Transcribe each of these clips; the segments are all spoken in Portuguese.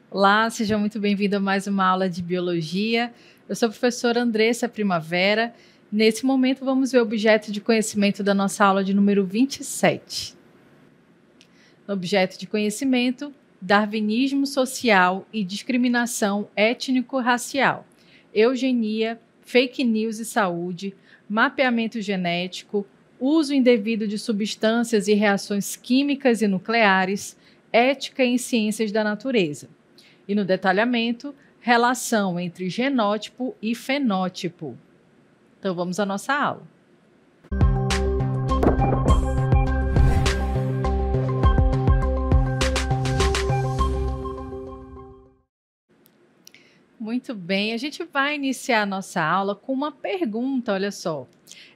Olá, seja muito bem-vindo a mais uma aula de Biologia. Eu sou a professora Andressa Primavera. Nesse momento, vamos ver o objeto de conhecimento da nossa aula de número 27. Objeto de conhecimento, darwinismo social e discriminação étnico-racial, eugenia, fake news e saúde, mapeamento genético, uso indevido de substâncias e reações químicas e nucleares, ética em ciências da natureza. E no detalhamento, relação entre genótipo e fenótipo. Então vamos à nossa aula. Muito bem, a gente vai iniciar a nossa aula com uma pergunta, olha só.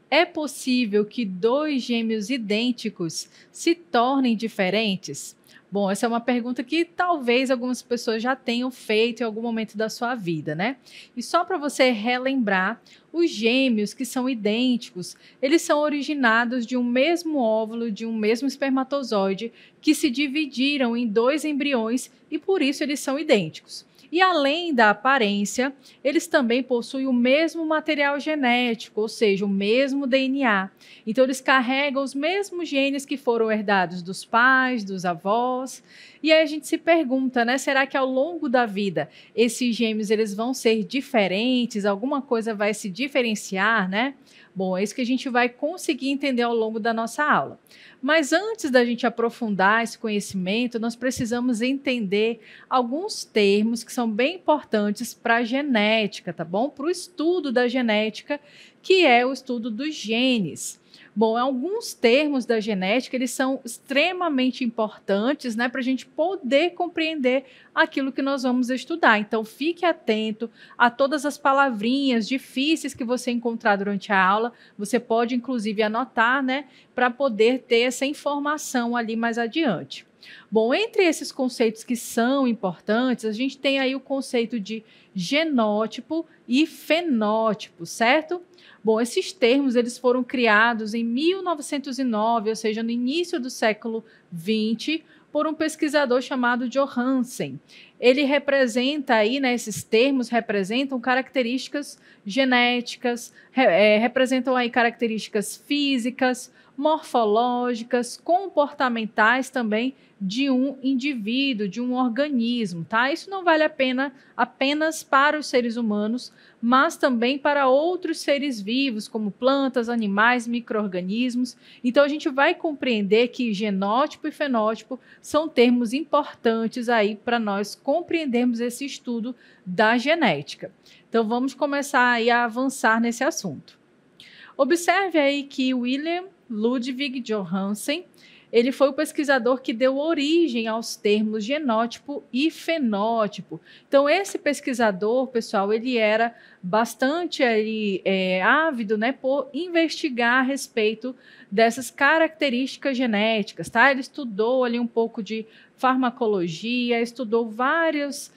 É possível que dois gêmeos idênticos se tornem diferentes? Bom, essa é uma pergunta que talvez algumas pessoas já tenham feito em algum momento da sua vida, né? E só para você relembrar, os gêmeos que são idênticos, eles são originados de um mesmo óvulo, de um mesmo espermatozoide, que se dividiram em dois embriões e por isso eles são idênticos. E além da aparência, eles também possuem o mesmo material genético, ou seja, o mesmo DNA. Então, eles carregam os mesmos genes que foram herdados dos pais, dos avós. E aí a gente se pergunta, né? Será que ao longo da vida esses gêmeos eles vão ser diferentes? Alguma coisa vai se diferenciar, né? Bom, é isso que a gente vai conseguir entender ao longo da nossa aula. Mas antes da gente aprofundar esse conhecimento, nós precisamos entender alguns termos que são bem importantes para a genética, tá bom? Para o estudo da genética, que é o estudo dos genes. Bom, alguns termos da genética, eles são extremamente importantes, né, para a gente poder compreender aquilo que nós vamos estudar. Então, fique atento a todas as palavrinhas difíceis que você encontrar durante a aula. Você pode, inclusive, anotar, né, para poder ter essa informação ali mais adiante. Bom, entre esses conceitos que são importantes, a gente tem aí o conceito de genótipo e fenótipo, certo? Bom, esses termos eles foram criados em 1909, ou seja, no início do século XX, por um pesquisador chamado Johansen. Ele representa aí, né, esses termos representam características genéticas, representam aí características físicas, morfológicas, comportamentais também de um indivíduo, de um organismo, tá? Isso não vale a pena apenas para os seres humanos, mas também para outros seres vivos, como plantas, animais, micro-organismos. Então, a gente vai compreender que genótipo e fenótipo são termos importantes aí para nós compreendermos esse estudo da genética. Então, vamos começar aí a avançar nesse assunto. Observe aí que William Ludwig Johansen, ele foi o pesquisador que deu origem aos termos genótipo e fenótipo. Então, esse pesquisador, pessoal, ele era bastante ávido, né, por investigar a respeito dessas características genéticas, tá? Ele estudou ali um pouco de farmacologia, estudou várias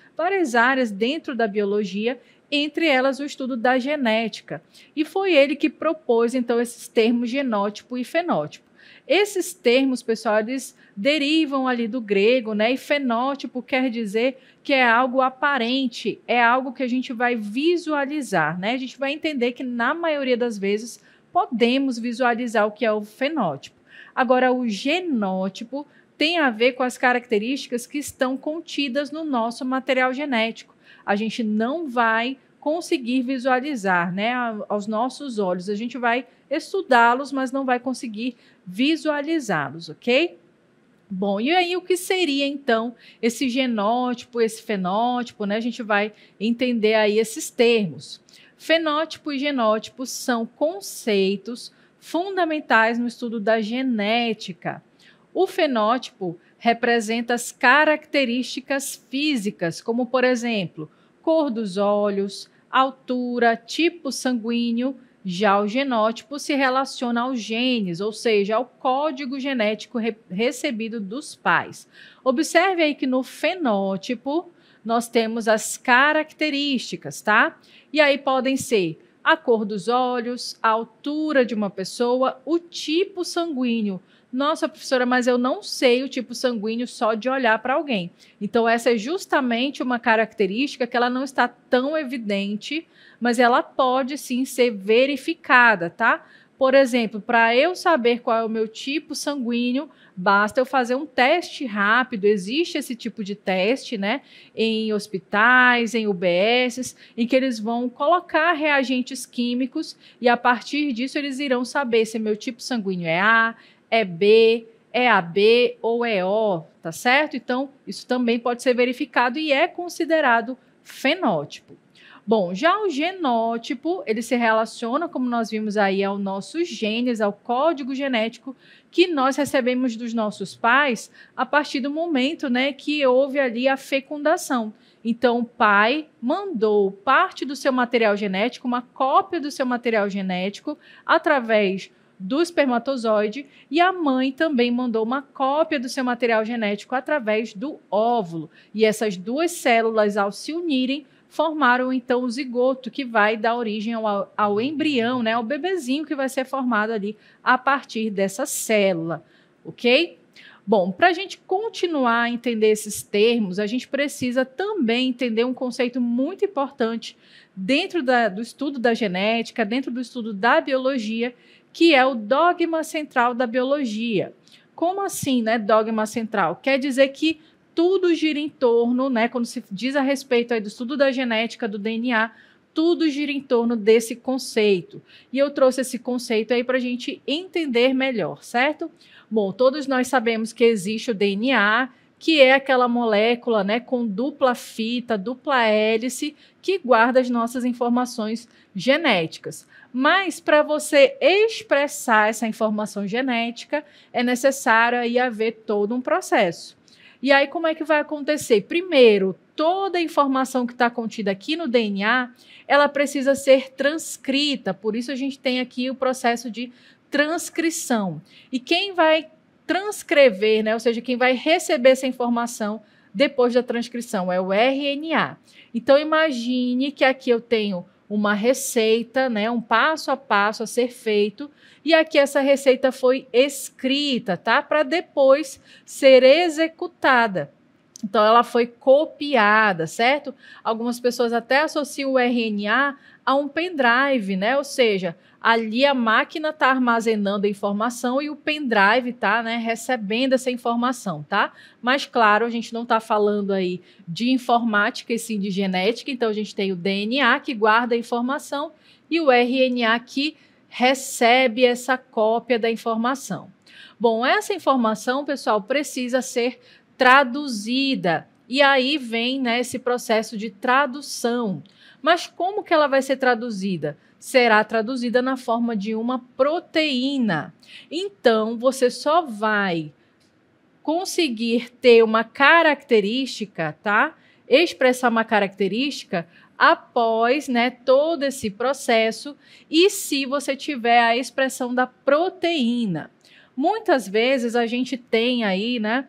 áreas dentro da biologia, entre elas o estudo da genética. E foi ele que propôs, então, esses termos genótipo e fenótipo. Esses termos, pessoal, eles derivam ali do grego, né? E fenótipo quer dizer que é algo aparente, é algo que a gente vai visualizar, né? A gente vai entender que, na maioria das vezes, podemos visualizar o que é o fenótipo. Agora, o genótipo tem a ver com as características que estão contidas no nosso material genético. A gente não vai conseguir visualizar, né, aos nossos olhos. A gente vai estudá-los, mas não vai conseguir visualizá-los, ok? Bom, e aí o que seria então esse genótipo, esse fenótipo, né? A gente vai entender aí esses termos. Fenótipo e genótipo são conceitos fundamentais no estudo da genética. O fenótipo representa as características físicas, como, por exemplo, cor dos olhos, altura, tipo sanguíneo. Já o genótipo se relaciona aos genes, ou seja, ao código genético recebido dos pais. Observe aí que no fenótipo nós temos as características, tá? E aí podem ser a cor dos olhos, a altura de uma pessoa, o tipo sanguíneo. Nossa, professora, mas eu não sei o tipo sanguíneo só de olhar para alguém. Então, essa é justamente uma característica que ela não está tão evidente, mas ela pode sim ser verificada, tá? Por exemplo, para eu saber qual é o meu tipo sanguíneo, basta eu fazer um teste rápido. Existe esse tipo de teste, né? Em hospitais, em UBSs, em que eles vão colocar reagentes químicos e a partir disso eles irão saber se meu tipo sanguíneo é A, é B, é AB ou é O, tá certo? Então, isso também pode ser verificado e é considerado fenótipo. Bom, já o genótipo, ele se relaciona, como nós vimos aí, ao nossos genes, ao código genético que nós recebemos dos nossos pais a partir do momento, né, que houve ali a fecundação. Então, o pai mandou parte do seu material genético, uma cópia do seu material genético, através do espermatozoide, e a mãe também mandou uma cópia do seu material genético através do óvulo. E essas duas células, ao se unirem, formaram então o zigoto, que vai dar origem ao embrião, né, ao bebezinho que vai ser formado ali a partir dessa célula, ok? Bom, para a gente continuar a entender esses termos, a gente precisa também entender um conceito muito importante dentro do estudo da genética, dentro do estudo da biologia, que é o dogma central da biologia. Como assim, né, dogma central? Quer dizer que tudo gira em torno, né, quando se diz a respeito aí do estudo da genética, do DNA, tudo gira em torno desse conceito. E eu trouxe esse conceito aí para a gente entender melhor, certo? Bom, todos nós sabemos que existe o DNA, que é aquela molécula, né, com dupla fita, dupla hélice, que guarda as nossas informações genéticas. Mas para você expressar essa informação genética, é necessário aí haver todo um processo. E aí, como é que vai acontecer? Primeiro, toda a informação que está contida aqui no DNA, ela precisa ser transcrita. Por isso, a gente tem aqui o processo de transcrição. E quem vai transcrever, né, ou seja, quem vai receber essa informação depois da transcrição é o RNA. Então, imagine que aqui eu tenho uma receita, né, um passo a passo a ser feito, e aqui essa receita foi escrita, tá? Para depois ser executada. Então, ela foi copiada, certo? Algumas pessoas até associam o RNA a um pendrive, né? Ou seja, ali a máquina está armazenando a informação e o pendrive está, né, recebendo essa informação, tá? Mas, claro, a gente não está falando aí de informática e sim de genética. Então, a gente tem o DNA que guarda a informação e o RNA que recebe essa cópia da informação. Bom, essa informação, pessoal, precisa ser traduzida. E aí vem, né, esse processo de tradução. Mas como que ela vai ser traduzida? Será traduzida na forma de uma proteína. Então, você só vai conseguir ter uma característica, tá? Expressar uma característica após, né, todo esse processo e se você tiver a expressão da proteína. Muitas vezes a gente tem aí, né,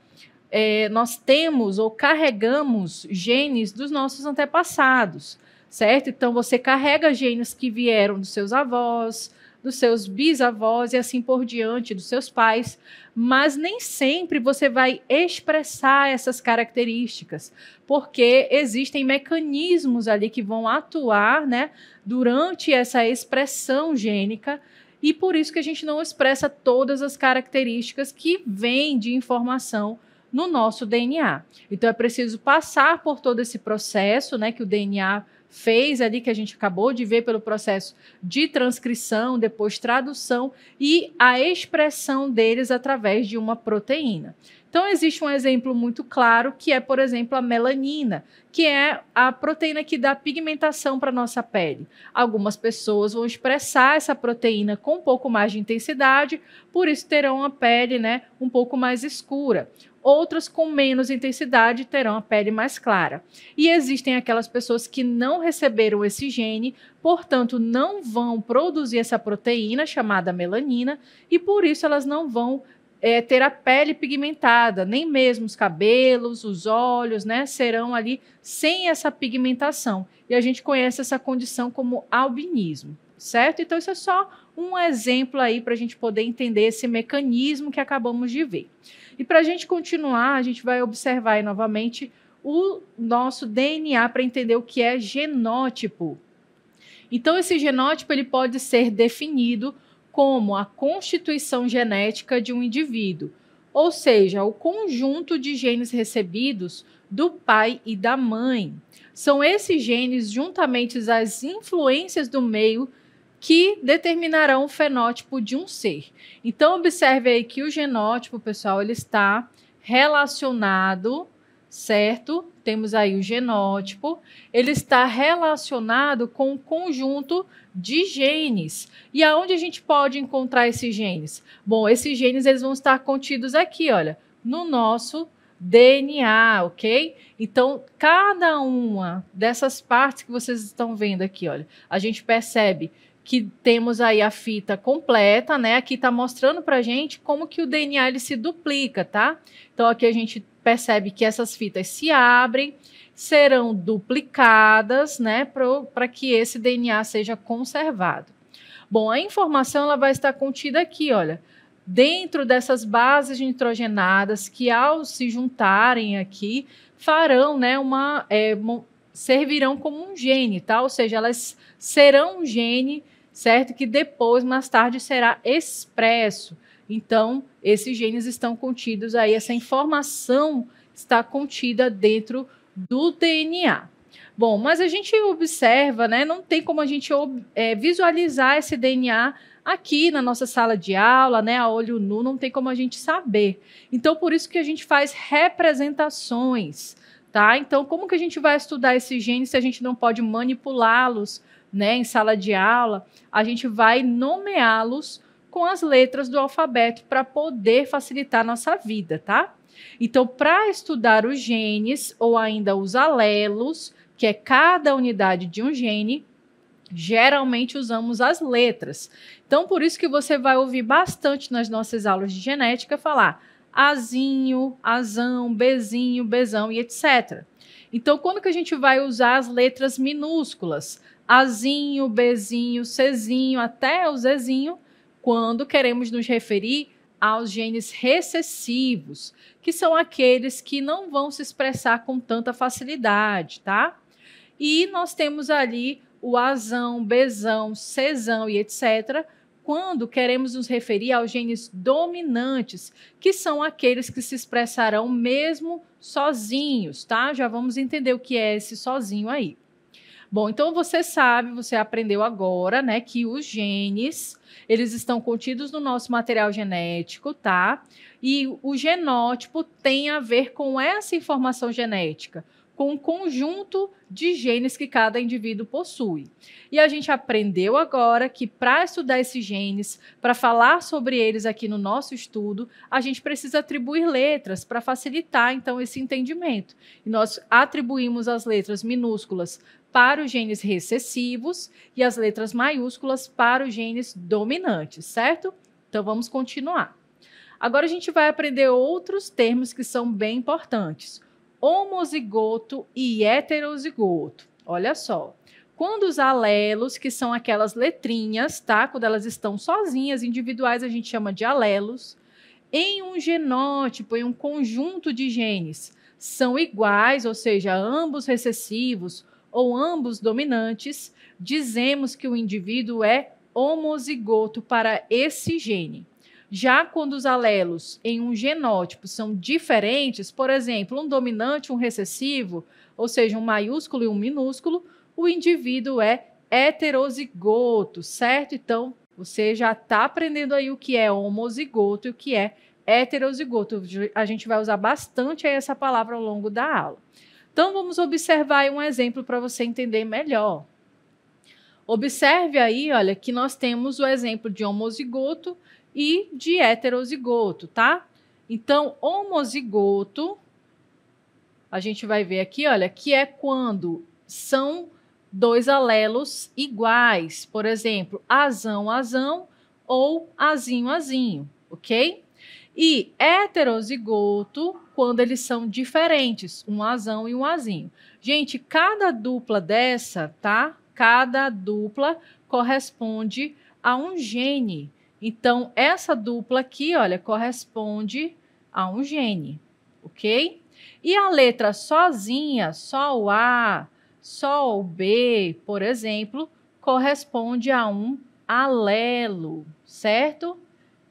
nós temos ou carregamos genes dos nossos antepassados, certo? Então, você carrega genes que vieram dos seus avós, dos seus bisavós e assim por diante, dos seus pais, mas nem sempre você vai expressar essas características, porque existem mecanismos ali que vão atuar, né, durante essa expressão gênica, e por isso que a gente não expressa todas as características que vêm de informação no nosso DNA. Então, é preciso passar por todo esse processo, né, que o DNA fez ali, que a gente acabou de ver pelo processo de transcrição, depois tradução e a expressão deles através de uma proteína. Então, existe um exemplo muito claro que é, por exemplo, a melanina, que é a proteína que dá pigmentação para a nossa pele. Algumas pessoas vão expressar essa proteína com um pouco mais de intensidade, por isso terão a pele, né, um pouco mais escura. Outras com menos intensidade terão a pele mais clara. E existem aquelas pessoas que não receberam esse gene, portanto, não vão produzir essa proteína chamada melanina, e por isso elas não vão ter a pele pigmentada, nem mesmo os cabelos, os olhos, né, serão ali sem essa pigmentação. E a gente conhece essa condição como albinismo, certo? Então, isso é só um exemplo aí para a gente poder entender esse mecanismo que acabamos de ver. E para a gente continuar, a gente vai observar aí novamente o nosso DNA para entender o que é genótipo. Então, esse genótipo ele pode ser definido como a constituição genética de um indivíduo, ou seja, o conjunto de genes recebidos do pai e da mãe. São esses genes, juntamente às influências do meio, que determinarão o fenótipo de um ser. Então, observe aí que o genótipo, pessoal, ele está relacionado, certo? Temos aí o genótipo, ele está relacionado com o conjunto de genes. E aonde a gente pode encontrar esses genes? Bom, esses genes eles vão estar contidos aqui, olha, no nosso DNA, ok? Então, cada uma dessas partes que vocês estão vendo aqui, olha, a gente percebe que temos aí a fita completa, né? Aqui está mostrando para a gente como que o DNA ele se duplica, tá? Então, aqui a gente percebe que essas fitas se abrem, serão duplicadas, né? Para que esse DNA seja conservado. Bom, a informação ela vai estar contida aqui, olha, dentro dessas bases nitrogenadas que, ao se juntarem aqui, farão, né? Servirão como um gene, tá? Ou seja, elas serão um gene, certo? Que depois, mais tarde, será expresso. Então, esses genes estão contidos aí, essa informação está contida dentro do DNA. Bom, mas a gente observa, né? Não tem como a gente visualizar esse DNA aqui na nossa sala de aula, né? A olho nu, não tem como a gente saber. Então, por isso que a gente faz representações, tá? Então, como que a gente vai estudar esses genes se a gente não pode manipulá-los, né, em sala de aula? A gente vai nomeá-los com as letras do alfabeto para poder facilitar a nossa vida, tá? Então, para estudar os genes ou ainda os alelos, que é cada unidade de um gene, geralmente usamos as letras. Então, por isso que você vai ouvir bastante nas nossas aulas de genética falar Azinho, Azão, Bezinho, Bezão e etc. Então, quando que a gente vai usar as letras minúsculas? Azinho, Bezinho, Czinho, até o Zezinho, quando queremos nos referir aos genes recessivos, que são aqueles que não vão se expressar com tanta facilidade, tá? E nós temos ali o Azão, Bezão, Czão e etc., quando queremos nos referir aos genes dominantes, que são aqueles que se expressarão mesmo sozinhos, tá? Já vamos entender o que é esse sozinho aí. Bom, então você sabe, você aprendeu agora, né, que os genes, eles estão contidos no nosso material genético, tá? E o genótipo tem a ver com essa informação genética, com o conjunto de genes que cada indivíduo possui. E a gente aprendeu agora que para estudar esses genes, para falar sobre eles aqui no nosso estudo, a gente precisa atribuir letras para facilitar, então, esse entendimento. E nós atribuímos as letras minúsculas para os genes recessivos e as letras maiúsculas para os genes dominantes, certo? Então, vamos continuar. Agora a gente vai aprender outros termos que são bem importantes. Homozigoto e heterozigoto. Olha só, quando os alelos, que são aquelas letrinhas, tá? Quando elas estão sozinhas, individuais, a gente chama de alelos, em um genótipo, em um conjunto de genes, são iguais, ou seja, ambos recessivos ou ambos dominantes, dizemos que o indivíduo é homozigoto para esse gene. Já quando os alelos em um genótipo são diferentes, por exemplo, um dominante e um recessivo, ou seja, um maiúsculo e um minúsculo, o indivíduo é heterozigoto, certo? Então, você já está aprendendo aí o que é homozigoto e o que é heterozigoto. A gente vai usar bastante aí essa palavra ao longo da aula. Então, vamos observar aí um exemplo para você entender melhor. Observe aí, olha, que nós temos o exemplo de homozigoto e de heterozigoto, tá? Então, homozigoto, a gente vai ver aqui, olha, que é quando são dois alelos iguais. Por exemplo, azão, azão ou azinho, azinho, ok? E heterozigoto, quando eles são diferentes, um Azão e um Azinho. Gente, cada dupla dessa, tá? Cada dupla corresponde a um gene. Então, essa dupla aqui, olha, corresponde a um gene, ok? E a letra sozinha, só o A, só o B, por exemplo, corresponde a um alelo, certo?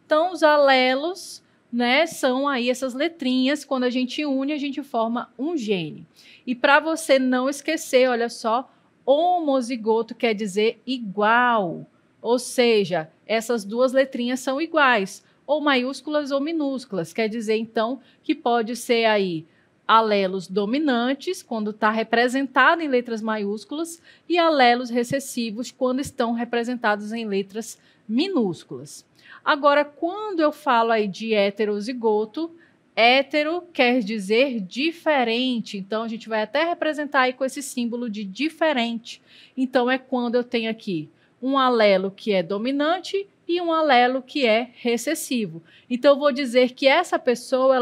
Então, os alelos, né, são aí essas letrinhas, quando a gente une, a gente forma um gene. E para você não esquecer, olha só, homozigoto quer dizer igual, ou seja, essas duas letrinhas são iguais, ou maiúsculas ou minúsculas, quer dizer, então, que pode ser aí alelos dominantes, quando está representado em letras maiúsculas, e alelos recessivos, quando estão representados em letras minúsculas. Agora, quando eu falo aí de heterozigoto, hétero quer dizer diferente, então a gente vai até representar aí com esse símbolo de diferente. Então, é quando eu tenho aqui um alelo que é dominante e um alelo que é recessivo. Então, eu vou dizer que essa pessoa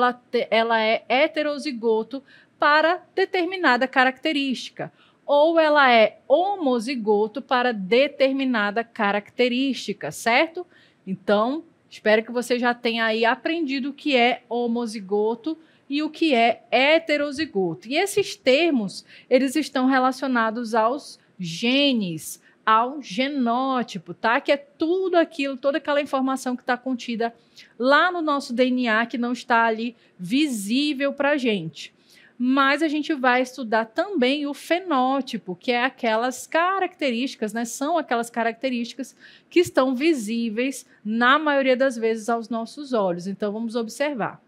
ela é heterozigoto para determinada característica, ou ela é homozigoto para determinada característica, certo? Então, espero que você já tenha aí aprendido o que é homozigoto e o que é heterozigoto. E esses termos, eles estão relacionados aos genes, ao genótipo, tá? Que é tudo aquilo, toda aquela informação que está contida lá no nosso DNA que não está ali visível para a gente. Mas a gente vai estudar também o fenótipo, que é aquelas características, né? São aquelas características que estão visíveis, na maioria das vezes, aos nossos olhos. Então, vamos observar.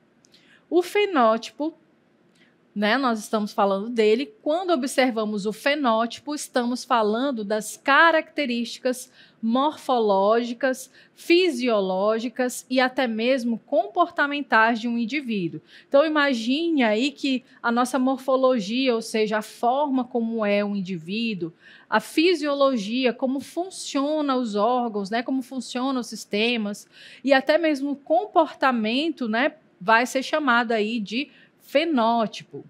O fenótipo, né, nós estamos falando dele. Quando observamos o fenótipo, estamos falando das características morfológicas, fisiológicas e até mesmo comportamentais de um indivíduo. Então, imagine aí que a nossa morfologia, ou seja, a forma como é um indivíduo, a fisiologia, como funcionam os órgãos, né, como funcionam os sistemas, e até mesmo o comportamento, né, vai ser chamado aí de fenótipo.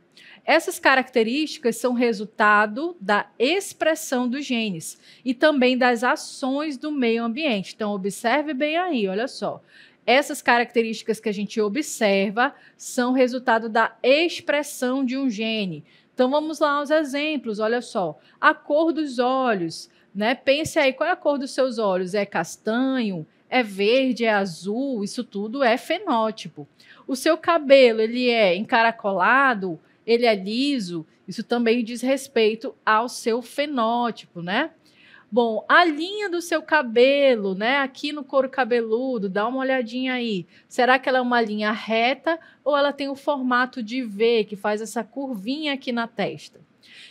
Essas características são resultado da expressão dos genes e também das ações do meio ambiente. Então, observe bem aí, olha só. Essas características que a gente observa são resultado da expressão de um gene. Então, vamos lá aos exemplos, olha só. A cor dos olhos, né? Pense aí, qual é a cor dos seus olhos? É castanho? É verde? É azul? Isso tudo é fenótipo. O seu cabelo, ele é encaracolado, ele é liso, isso também diz respeito ao seu fenótipo, né? Bom, a linha do seu cabelo, né? Aqui no couro cabeludo, dá uma olhadinha aí. Será que ela é uma linha reta ou ela tem o formato de V, que faz essa curvinha aqui na testa?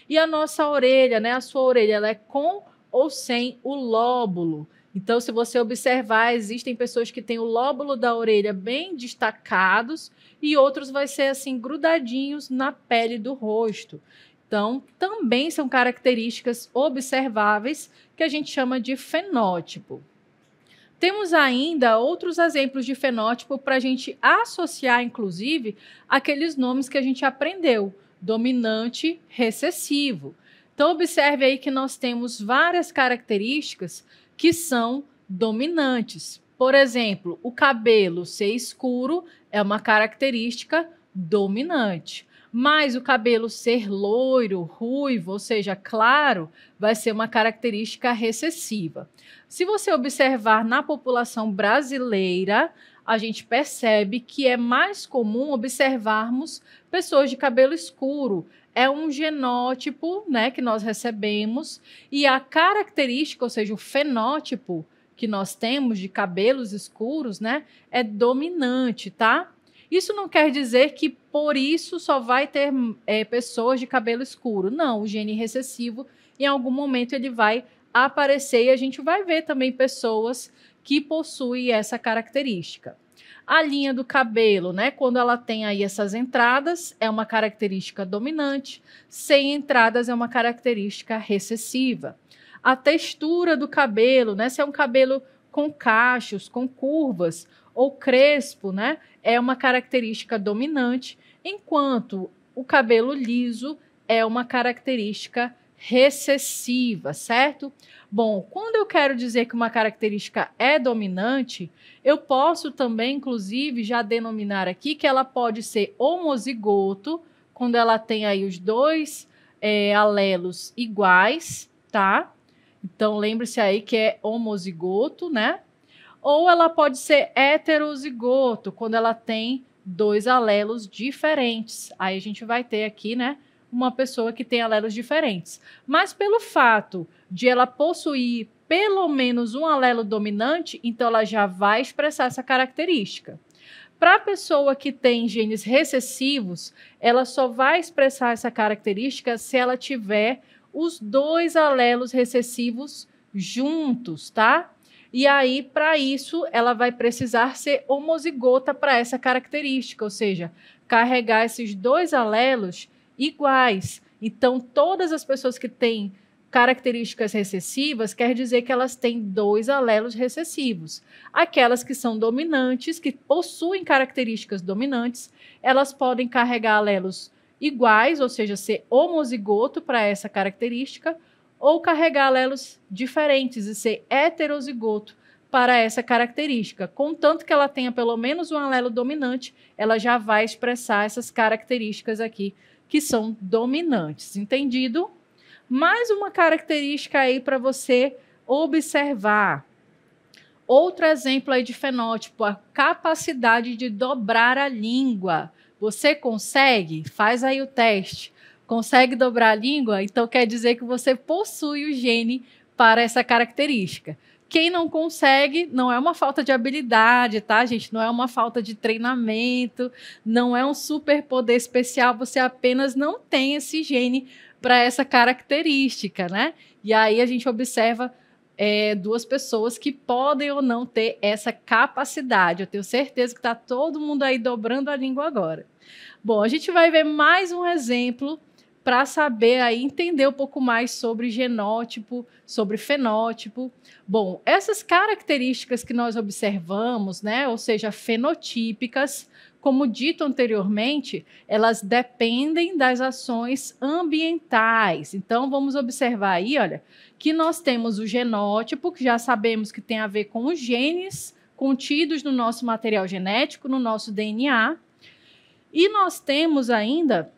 E a nossa orelha, né? A sua orelha, ela é com ou sem o lóbulo? Então, se você observar, existem pessoas que têm o lóbulo da orelha bem destacados e outros vai ser assim grudadinhos na pele do rosto. Então, também são características observáveis que a gente chama de fenótipo. Temos ainda outros exemplos de fenótipo para a gente associar, inclusive, aqueles nomes que a gente aprendeu: dominante, recessivo. Então, observe aí que nós temos várias características que são dominantes. Por exemplo, o cabelo ser escuro é uma característica dominante. Mas o cabelo ser loiro, ruivo, ou seja, claro, vai ser uma característica recessiva. Se você observar na população brasileira, a gente percebe que é mais comum observarmos pessoas de cabelo escuro. É um genótipo, né, que nós recebemos, e a característica, ou seja, o fenótipo que nós temos de cabelos escuros, né, é dominante, tá? Isso não quer dizer que por isso só vai ter pessoas de cabelo escuro. Não, o gene recessivo, em algum momento, ele vai aparecer e a gente vai ver também pessoas que possuem essa característica. A linha do cabelo, né? Quando ela tem aí essas entradas, é uma característica dominante. Sem entradas, é uma característica recessiva. A textura do cabelo, né? Se é um cabelo com cachos, com curvas, ou crespo, né, é uma característica dominante, enquanto o cabelo liso é uma característica recessiva, certo? Bom, quando eu quero dizer que uma característica é dominante, eu posso também, inclusive, já denominar aqui que ela pode ser homozigoto, quando ela tem aí os dois alelos iguais, tá? Então, lembre-se aí que é homozigoto, né? Ou ela pode ser heterozigoto, quando ela tem dois alelos diferentes. Aí a gente vai ter aqui, né, uma pessoa que tem alelos diferentes. Mas pelo fato de ela possuir pelo menos um alelo dominante, então ela já vai expressar essa característica. Para a pessoa que tem genes recessivos, ela só vai expressar essa característica se ela tiver os dois alelos recessivos juntos, tá? E aí, para isso, ela vai precisar ser homozigota para essa característica, ou seja, carregar esses dois alelos iguais. Então, todas as pessoas que têm características recessivas quer dizer que elas têm dois alelos recessivos. Aquelas que são dominantes, que possuem características dominantes, elas podem carregar alelos iguais, ou seja, ser homozigoto para essa característica, ou carregar alelos diferentes e ser heterozigoto para essa característica. Contanto que ela tenha pelo menos um alelo dominante, ela já vai expressar essas características aqui que são dominantes. Entendido? Mais uma característica aí para você observar. Outro exemplo aí de fenótipo, a capacidade de dobrar a língua. Você consegue? Faz aí o teste. Consegue dobrar a língua? Então quer dizer que você possui o gene para essa característica. Quem não consegue, não é uma falta de habilidade, tá, gente? Não é uma falta de treinamento, não é um superpoder especial, você apenas não tem esse gene para essa característica, né? E aí a gente observa duas pessoas que podem ou não ter essa capacidade. Eu tenho certeza que está todo mundo aí dobrando a língua agora. Bom, a gente vai ver mais um exemplo para saber aí, entender um pouco mais sobre genótipo, sobre fenótipo. Bom, essas características que nós observamos, né, ou seja, fenotípicas, como dito anteriormente, elas dependem das ações ambientais. Então, vamos observar aí, olha, que nós temos o genótipo, que já sabemos que tem a ver com os genes contidos no nosso material genético, no nosso DNA. E nós temos ainda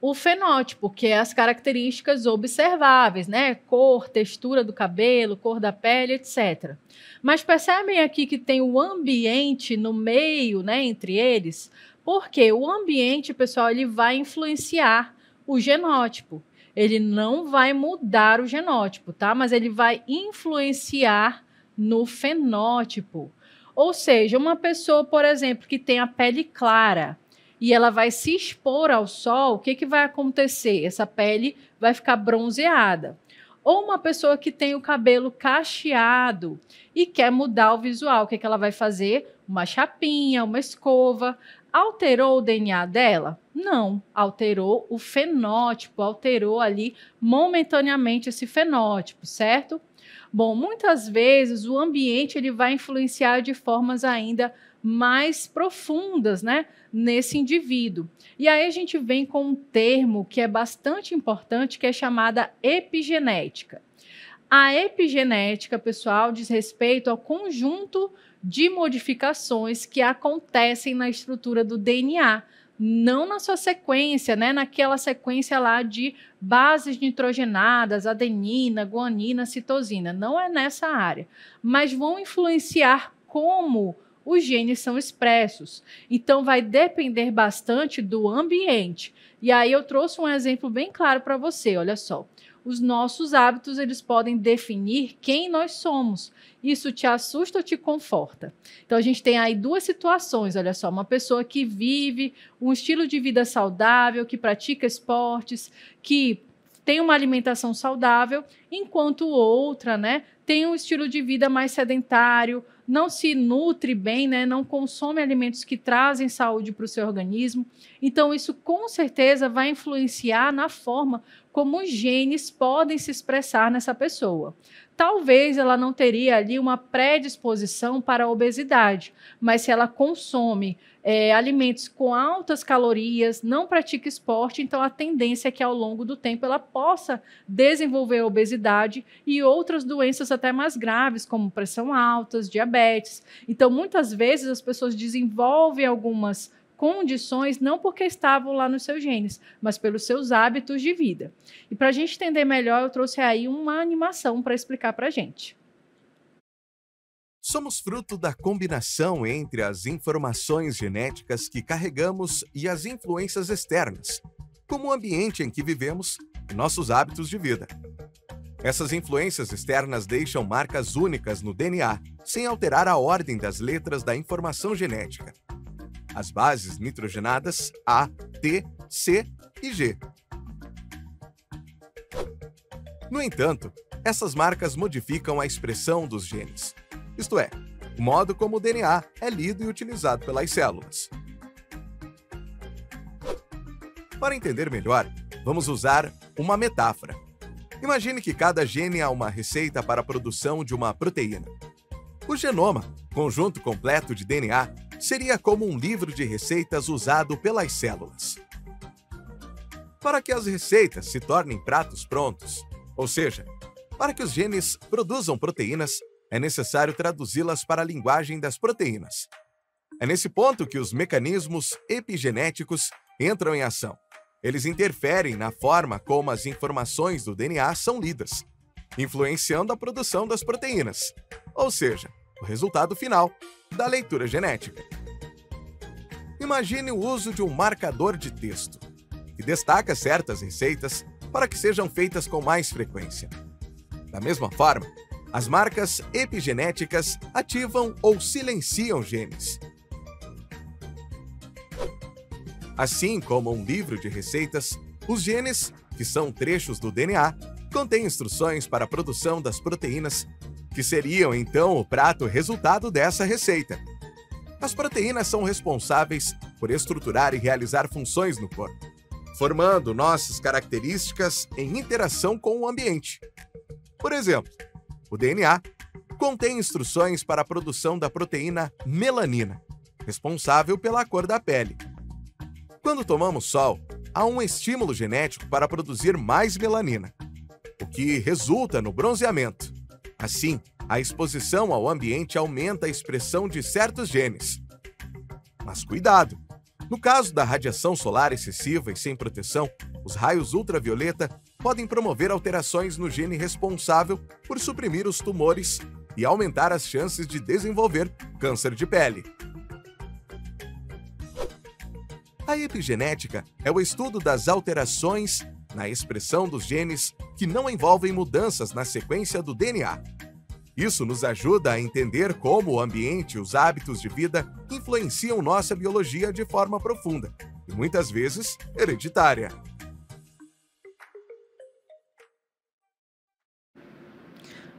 o fenótipo, que é as características observáveis, né? Cor, textura do cabelo, cor da pele, etc. Mas percebem aqui que tem o ambiente no meio, né, entre eles? Porque o ambiente, pessoal, ele vai influenciar o genótipo. Ele não vai mudar o genótipo, tá? Mas ele vai influenciar no fenótipo. Ou seja, uma pessoa, por exemplo, que tem a pele clara, e ela vai se expor ao sol, o que vai acontecer? Essa pele vai ficar bronzeada. Ou uma pessoa que tem o cabelo cacheado e quer mudar o visual, o que ela vai fazer? Uma chapinha, uma escova. Alterou o DNA dela? Não, alterou o fenótipo, alterou ali momentaneamente esse fenótipo, certo? Bom, muitas vezes o ambiente ele vai influenciar de formas ainda mais profundas, né, nesse indivíduo. E aí a gente vem com um termo que é bastante importante, que é chamada epigenética. A epigenética, pessoal, diz respeito ao conjunto de modificações que acontecem na estrutura do DNA, não na sua sequência, né, naquela sequência lá de bases nitrogenadas, adenina, guanina, citosina. Não é nessa área, mas vão influenciar como os genes são expressos. Então, vai depender bastante do ambiente. E aí eu trouxe um exemplo bem claro para você, olha só. Os nossos hábitos, eles podem definir quem nós somos. Isso te assusta ou te conforta? Então, a gente tem aí duas situações, olha só. Uma pessoa que vive um estilo de vida saudável, que pratica esportes, que tem uma alimentação saudável, enquanto outra, né, tem um estilo de vida mais sedentário, não se nutre bem, né, não consome alimentos que trazem saúde para o seu organismo. Então, isso com certeza vai influenciar na forma como os genes podem se expressar nessa pessoa. Talvez ela não teria ali uma predisposição para a obesidade, mas se ela consome alimentos com altas calorias, não pratica esporte, então a tendência é que ao longo do tempo ela possa desenvolver a obesidade e outras doenças até mais graves, como pressão alta, diabetes. Então, muitas vezes as pessoas desenvolvem algumas condições não porque estavam lá nos seus genes, mas pelos seus hábitos de vida. E para a gente entender melhor, eu trouxe aí uma animação para explicar para a gente. Somos fruto da combinação entre as informações genéticas que carregamos e as influências externas, como o ambiente em que vivemos e nossos hábitos de vida. Essas influências externas deixam marcas únicas no DNA, sem alterar a ordem das letras da informação genética. As bases nitrogenadas A, T, C e G. No entanto, essas marcas modificam a expressão dos genes, isto é, o modo como o DNA é lido e utilizado pelas células. Para entender melhor, vamos usar uma metáfora. Imagine que cada gene é uma receita para a produção de uma proteína. O genoma, conjunto completo de DNA, seria como um livro de receitas usado pelas células. Para que as receitas se tornem pratos prontos, ou seja, para que os genes produzam proteínas, é necessário traduzi-las para a linguagem das proteínas. É nesse ponto que os mecanismos epigenéticos entram em ação. Eles interferem na forma como as informações do DNA são lidas, influenciando a produção das proteínas, ou seja, o resultado final da leitura genética. Imagine o uso de um marcador de texto, que destaca certas receitas para que sejam feitas com mais frequência. Da mesma forma, as marcas epigenéticas ativam ou silenciam genes. Assim como um livro de receitas, os genes, que são trechos do DNA, contêm instruções para a produção das proteínas, que seriam então o prato resultado dessa receita. As proteínas são responsáveis por estruturar e realizar funções no corpo, formando nossas características em interação com o ambiente. Por exemplo, o DNA contém instruções para a produção da proteína melanina, responsável pela cor da pele. Quando tomamos sol, há um estímulo genético para produzir mais melanina, o que resulta no bronzeamento. Assim, a exposição ao ambiente aumenta a expressão de certos genes. Mas cuidado! No caso da radiação solar excessiva e sem proteção, os raios ultravioleta podem promover alterações no gene responsável por suprimir os tumores e aumentar as chances de desenvolver câncer de pele. A epigenética é o estudo das alterações na expressão dos genes que não envolvem mudanças na sequência do DNA. Isso nos ajuda a entender como o ambiente e os hábitos de vida influenciam nossa biologia de forma profunda e muitas vezes hereditária.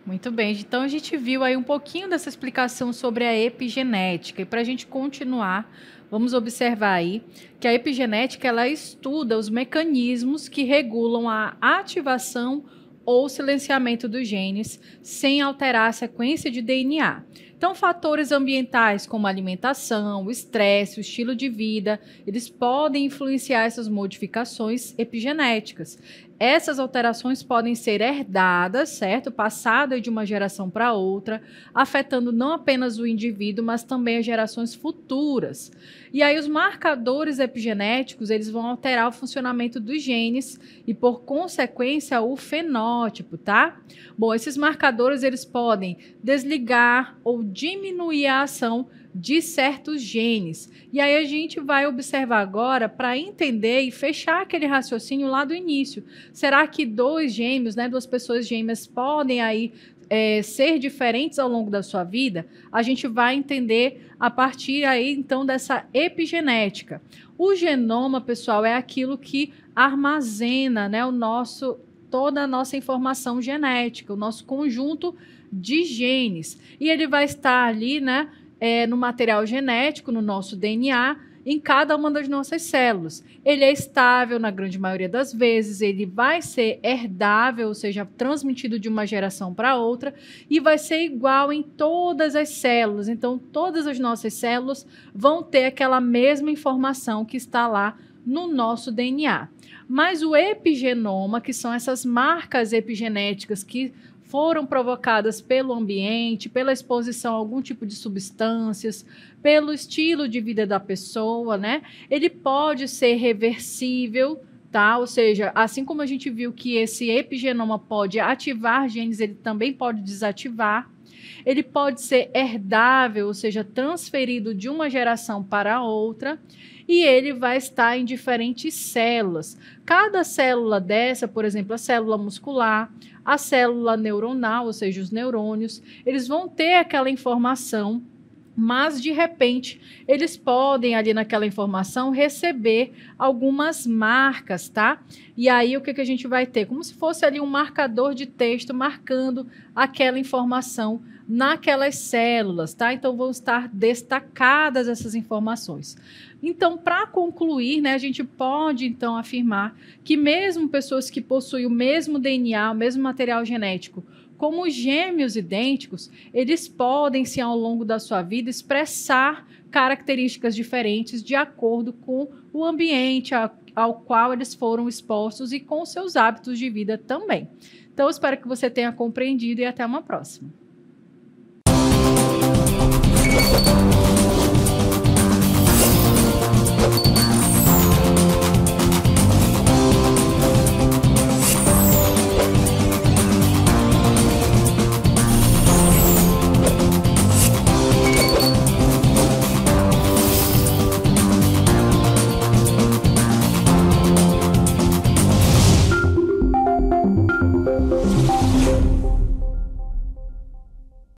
Muito bem, então a gente viu aí um pouquinho dessa explicação sobre a epigenética. E para a gente continuar, vamos observar aí que a epigenética ela estuda os mecanismos que regulam a ativação ou silenciamento dos genes sem alterar a sequência de DNA. Então, fatores ambientais como a alimentação, o estresse, o estilo de vida, eles podem influenciar essas modificações epigenéticas. Essas alterações podem ser herdadas, certo? Passadas de uma geração para outra, afetando não apenas o indivíduo, mas também as gerações futuras. E aí os marcadores epigenéticos, eles vão alterar o funcionamento dos genes e, por consequência, o fenótipo, tá? Bom, esses marcadores, eles podem desligar ou diminuir a ação de certos genes. E aí a gente vai observar agora para entender e fechar aquele raciocínio lá do início. Será que dois gêmeos, né, duas pessoas gêmeas podem aí ser diferentes ao longo da sua vida? A gente vai entender a partir aí então dessa epigenética. O genoma, pessoal, é aquilo que armazena, né, toda a nossa informação genética, o nosso conjunto de genes. E ele vai estar ali, né, no material genético, no nosso DNA, em cada uma das nossas células. Ele é estável na grande maioria das vezes, ele vai ser herdável, ou seja, transmitido de uma geração para outra, e vai ser igual em todas as células. Então, todas as nossas células vão ter aquela mesma informação que está lá no nosso DNA. Mas o epigenoma, que são essas marcas epigenéticas que foram provocadas pelo ambiente, pela exposição a algum tipo de substâncias, pelo estilo de vida da pessoa, né? Ele pode ser reversível, tá? Ou seja, assim como a gente viu que esse epigenoma pode ativar genes, ele também pode desativar. Ele pode ser herdável, ou seja, transferido de uma geração para outra, e ele vai estar em diferentes células. Cada célula dessa, por exemplo, a célula muscular, a célula neuronal, ou seja, os neurônios, eles vão ter aquela informação, mas de repente eles podem ali naquela informação receber algumas marcas, tá? E aí o que a gente vai ter? Como se fosse ali um marcador de texto marcando aquela informação naquelas células, tá? Então vão estar destacadas essas informações. Então, para concluir, né, a gente pode então afirmar que mesmo pessoas que possuem o mesmo DNA, o mesmo material genético, como gêmeos idênticos, eles podem, sim, ao longo da sua vida, expressar características diferentes de acordo com o ambiente ao qual eles foram expostos e com seus hábitos de vida também. Então, espero que você tenha compreendido e até uma próxima.